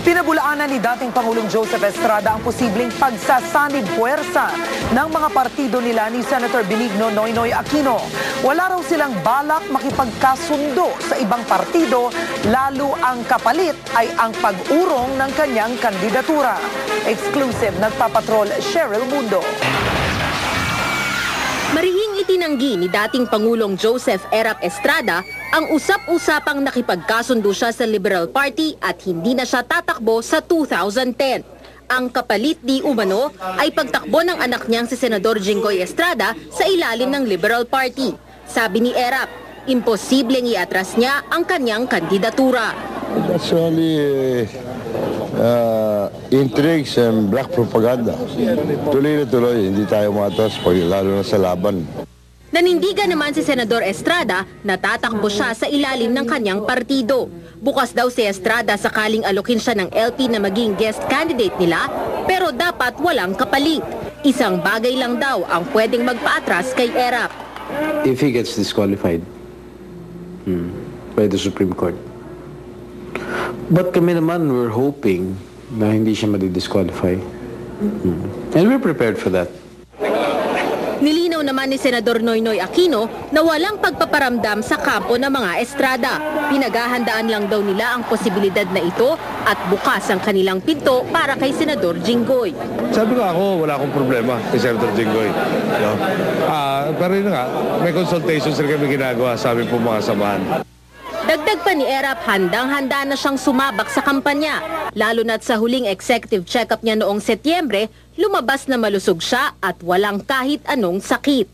Pinabulaanan ni dating Pangulong Joseph Estrada ang posibleng pagsasanib puwersa ng mga partido nila ni Senator Benigno Noynoy Aquino. Wala raw silang balak makipagkasundo sa ibang partido, lalo ang kapalit ay ang pag-urong ng kanyang kandidatura. Exclusive, nagpapatrol Cheryl Mundo. Marihing itinanggi ni dating Pangulong Joseph Erap Estrada ang usap-usapang nakipagkasundo siya sa Liberal Party at hindi na siya tatakbo sa 2010. Ang kapalit di umano ay pagtakbo ng anak niyang si Senador Jinggoy Estrada sa ilalim ng Liberal Party. Sabi ni Erap, imposibleng iatras niya ang kanyang kandidatura. That's only intrigues and black propaganda. Tuloy na tuloy, hindi tayo matas lalo na sa laban. Nanindigan naman si Senador Estrada na tatakbo siya sa ilalim ng kanyang partido. Bukas daw si Estrada sakaling alokin siya ng LP na maging guest candidate nila, pero dapat walang kapalit. Isang bagay lang daw ang pwedeng magpaatras kay Erap. If he gets disqualified by the Supreme Court. But kami naman, we're hoping na hindi siya madi-disqualify. And we're prepared for that. Nilinaw naman ni Senador Noynoy Aquino na walang pagpaparamdam sa kampo ng mga Estrada. Pinaghahandaan lang daw nila ang posibilidad na ito at bukas ang kanilang pinto para kay Senador Jinggoy. Sabi ko ako, wala akong problema kay Senator Jinggoy. No? Pero yun nga, may consultations rin kami ginagawa sa aming mga samahan. Dagdag pa ni Erap, handang-handa na siyang sumabak sa kampanya. Lalo na't sa huling executive check-up niya noong Setyembre, lumabas na malusog siya at walang kahit anong sakit.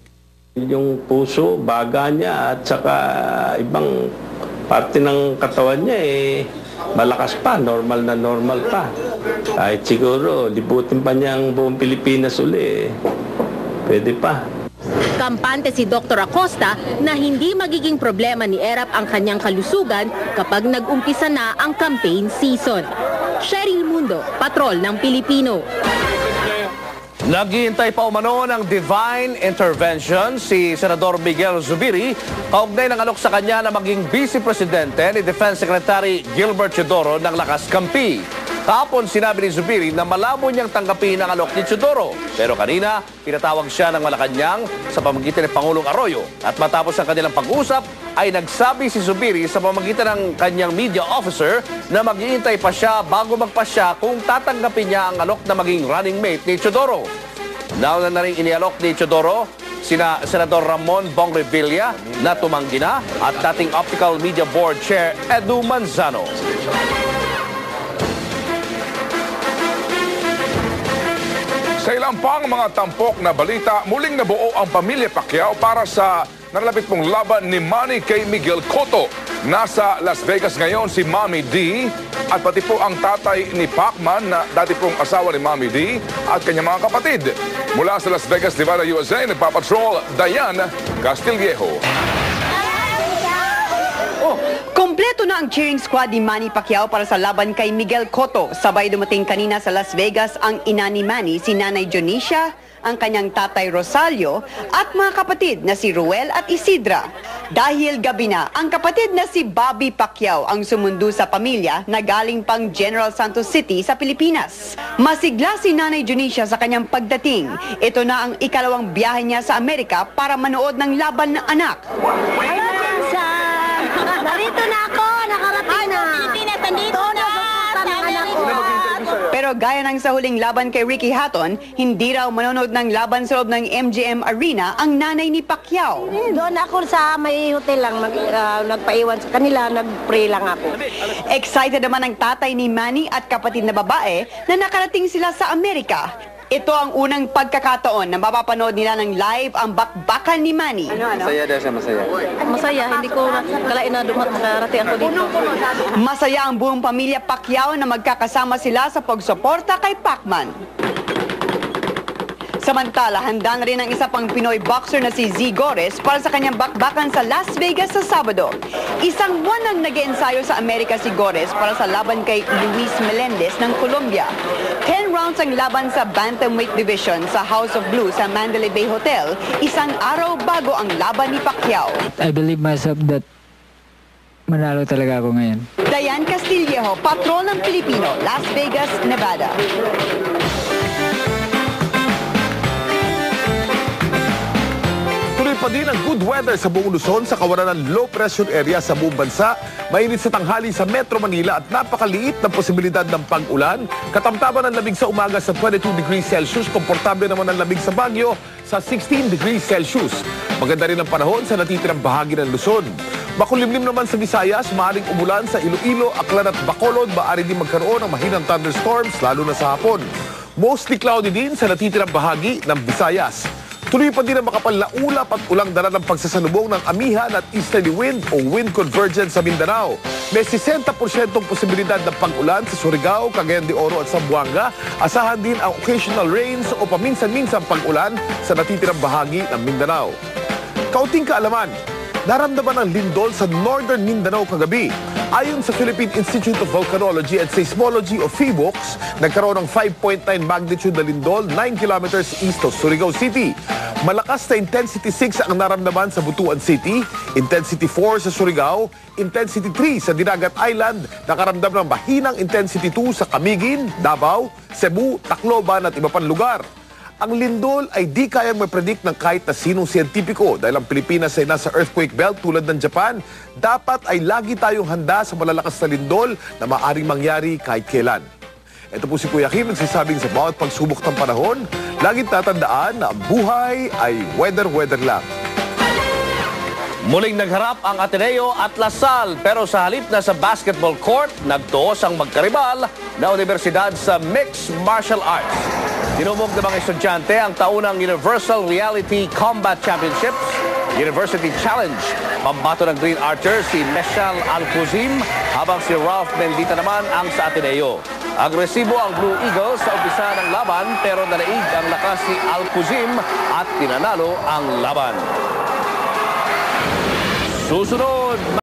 Yung puso, baga niya at saka ibang parte ng katawan niya malakas pa, normal na normal pa. Kahit siguro, libutin pa niya ang buong Pilipinas uli, pwede pa. Kampante si Dr. Acosta na hindi magiging problema ni Erap ang kanyang kalusugan kapag nag-umpisa na ang campaign season. Cheryl Mundo, Patrol ng Pilipino. Naghihintay pa umano ng divine intervention si Senador Miguel Zubiri kaugnay ng alok sa kanya na maging Vice Presidente ni Defense Secretary Gilbert Teodoro ng Lakas Kampi. Kahapon sinabi ni Zubiri na malabo niyang tanggapin ang alok ni Teodoro. Pero kanina, pinatawag siya ng Malacanang sa pamamagitan ni Pangulong Arroyo. At matapos ang kanilang pag-usap, ay nagsabi si Zubiri sa pamamagitan ng kanyang media officer na maghihintay pa siya bago magpasya kung tatanggapin niya ang alok na maging running mate ni Teodoro. Nauna na rin inialok ni Teodoro sina Senador Ramon Bong Revilla na tumanggi na at dating Optical Media Board Chair Edu Manzano. Sa ilang pang mga tampok na balita, muling nabuo ang pamilya Pacquiao para sa nalalapit pong laban ni Manny kay Miguel Cotto. Nasa Las Vegas ngayon si Mommy D at pati po ang tatay ni Pacman na dati pong asawa ni Mommy D at kanyang mga kapatid. Mula sa Las Vegas, Nevada, USA, nagpapatrol Diane Castillejo. Kompleto na ang cheering squad ni Manny Pacquiao para sa laban kay Miguel Cotto. Sabay dumating kanina sa Las Vegas ang ina ni Manny, si Nanay Dionisha, ang kanyang tatay Rosalio, at mga kapatid na si Ruel at Isidra. Dahil gabi na, ang kapatid na si Bobby Pacquiao ang sumundo sa pamilya na galing pang General Santos City sa Pilipinas. Masigla si Nanay Dionisha sa kanyang pagdating. Ito na ang ikalawang biyahe niya sa Amerika para manood ng laban ng anak. Narito na ako, nakarating na. Pilipinas, nandito na. Pero gaya ng sa huling laban kay Ricky Hatton, hindi raw manonood ng laban sa loob ng MGM Arena ang nanay ni Pacquiao. Doon ako sa may hotel lang, nagpaiwan sa kanila, nag-pray lang ako. Excited naman ang tatay ni Manny at kapatid na babae na nakarating sila sa Amerika. Ito ang unang pagkakataon na mapapanood nila ng live ang bakbakan ni Manny. Masaya daw siya, masaya. Masaya, hindi ko kalain na makarating ako dito. Masaya ang buong pamilya Pacquiao na magkakasama sila sa pagsuporta kay Pacman. Samantala, handa na rin ang isa pang Pinoy boxer na si Z Gores para sa kanyang bakbakan sa Las Vegas sa Sabado. Isang buwan nang nag-ensayo sa Amerika si Gores para sa laban kay Luis Melendez ng Colombia. 10 rounds ang laban sa Bantamweight Division sa House of Blues sa Mandalay Bay Hotel, isang araw bago ang laban ni Pacquiao. I believe myself that manalo talaga ako ngayon. Dayan Castillejo, patrol ng Pilipino, Las Vegas, Nevada. Tuloy pa din ang good weather sa buong Luzon sa kawalan ng low pressure area sa buong bansa. Mainit sa tanghali sa Metro Manila at napakaliit na posibilidad ng pag-ulan. Katamtaman ng lamig sa umaga sa 22 degrees Celsius. Komportable naman ang lamig sa Baguio sa 16 degrees Celsius. Maganda rin ang panahon sa natitirang bahagi ng Luzon. Makulimlim naman sa Visayas, maaaring umulan sa Iloilo, Aklan at Bacolod. Maaari din magkaroon ng mahinang thunderstorms lalo na sa hapon. Mostly cloudy din sa natitirang bahagi ng Visayas. Tuloy pa din ang makapal na ulap at ulang dala ng pagsasalubong ng amihan at easterly wind o wind convergence sa Mindanao. May 60% posibilidad ng pag-ulan sa Surigao, Cagayan de Oro at Zamboanga. Asahan din ang occasional rains o paminsan-minsang pag-ulan sa natitirang bahagi ng Mindanao. Kaunting kaalaman, naramdaman ng lindol sa Northern Mindanao kagabi. Ayon sa Philippine Institute of Volcanology and Seismology o PHIVOLCS, nagkaroon ng 5.9 magnitude na lindol 9 kilometers east of Surigao City. Malakas na intensity 6 ang naramdaman sa Butuan City, intensity 4 sa Surigao, intensity 3 sa Dinagat Island, nakaramdam ng mahinang intensity 2 sa Camiguin, Davao, Cebu, Tacloban at iba pang lugar. Ang lindol ay di kayang mapredict ng kahit na sinong siyentipiko dahil ang Pilipinas ay nasa earthquake belt tulad ng Japan. Dapat ay lagi tayong handa sa malalakas na lindol na maaaring mangyari kahit kailan. Ito po si Kuya Kim nagsasabing sa bawat pagsubok ng panahon, laging tatandaan na ang buhay ay weather lang. Muling nagharap ang Ateneo at Lasal pero sa halip na sa basketball court, nagtuos ang magkaribal na universidad sa Mixed Martial Arts. Tinumog ng mga estudyante ang taunang Universal Reality Combat Championships, University Challenge. Pambato ng Green Archer si Meshal Alcuzim habang si Ralph Mendita naman ang sa Ateneo. Agresibo ang Blue Eagles sa umpisa ng laban pero nalaig ang lakas si Alcuzim at tinanalo ang laban. Susunod!